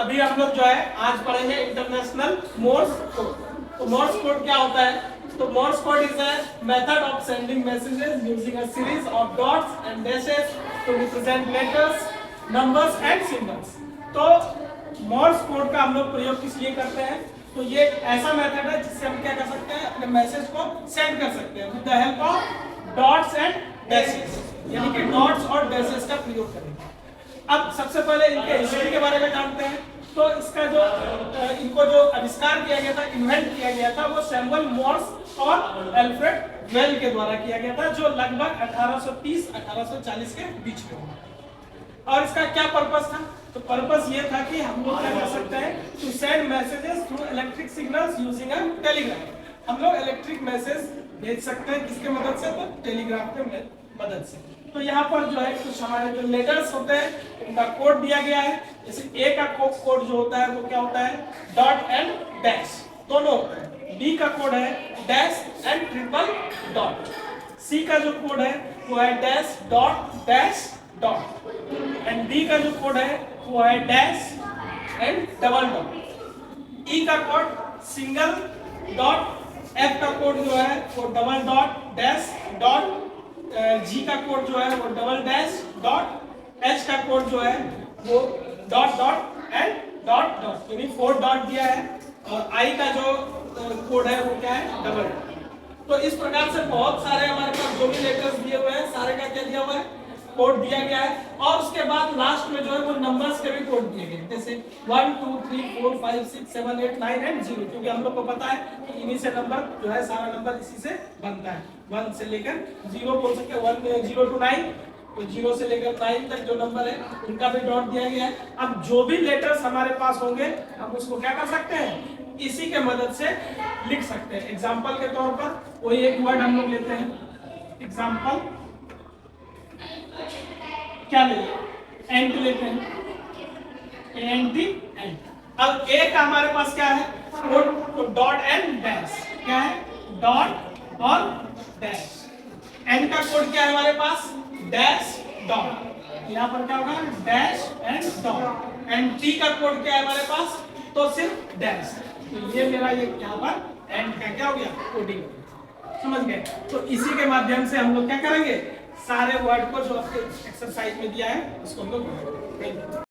अभी हम लोग जो है आज पढ़ेंगे इंटरनेशनल मोर्स कोड। तो मोर्स कोड क्या होता है? तो Morse code is a method of sending messages using a series of dots and dashes to represent letters, numbers and symbols. तो मोर्स कोड का हम लोग प्रयोग किस लिए करते हैं? तो ये एक ऐसा मेथड है जिससे हम क्या कर सकते हैं, अपने मैसेज को सेंड कर सकते हैं with the help of dots and dashes, यानी कि डॉट्स और डैशेस का प्रयोग करेंगे। अब सबसे पहले इनके हिस्ट्री के बारे में जानते हैं। तो इसका जो इनको जो आविष्कार किया गया था, इन्वेंट किया गया था, वो सैमुअल मोर्स और अल्फ्रेड बेल के द्वारा किया गया था, जो लगभग 1830-1840 के बीच में हुआ। और इसका क्या पर्पस था? तो पर्पस ये था कि हम लोग क्या कर सकते हैं, to send messages through electric signals using a telegraph. हम लोग इलेक्ट्रिक मैसेज भेज सकते हैं किसके मदद से? तो टेलीग्राफ के मदद से। तो यहाँ पर जो है कुछ हमारे जो लेटर्स होते हैं उनका कोड दिया गया है। जैसे ए का कोड जो होता है वो क्या होता है? डॉट एंड डैश दोनों होता है। बी का कोड है डैश एंड ट्रिपल डॉट। सी का जो कोड है वो है dash dot dash dot. And D का जो कोड है वो है डैश एंड डबल डॉट। ई का कोड सिंगल डॉट। एफ का कोड जो है वो डबल डॉट डैश डॉट। जी का कोड जो है वो डबल डैश डॉट। एच का कोड जो है वो dot dot and dot dot, यानी 4 डॉट दिया है। और आई का जो कोड है वो क्या है? Double dot. तो इस प्रकार से बहुत सारे हमारे पास जो भी लेटर्स दिए हुए हैं सारे का क्या दिया हुआ है? कोड दिया गया है। और उसके बाद लास्ट में जो है वो नंबर्स के भी कोड दिए गए, जैसे 1 2 3 4 5 6 7 8 9 एंड 0, क्योंकि हम लोग को पता है कि इन्हीं से नंबर जो है, सारा नंबर इसी से बनता है। 1 से लेकर 0 बोल सकते हैं, 0 to 9, तो 0 से लेकर 9 तक जो नंबर है उनका भी डॉट दिया गया है। अब जो भी लेटर्स हमारे पास होंगे हम उसको क्या कर सकते हैं? इसी के मदद से लिख सकते हैं। एग्जाम्पल के तौर पर कोई एक वर्ड हम लोग लेते हैं, एग्जाम्पल क्या ले? एंड लेते हैं, एंड दी एंड। अब ए का हमारे पास क्या है? तो डॉट एंड डैश। क्या है? डॉट और डैश। एंड का कोड क्या है हमारे पास? Dash dot. यहाँ पर क्या होगा? Dash and dot. And T का कोड क्या है हमारे पास? तो सिर्फ डैश। तो ये मेरा ये यहाँ पर एंड का क्या हो गया? कोडिंग। समझ गए? तो इसी के माध्यम से हम लोग क्या करेंगे, सारे वर्ड को जो आपके एक्सरसाइज में दिया है उसको हम लोग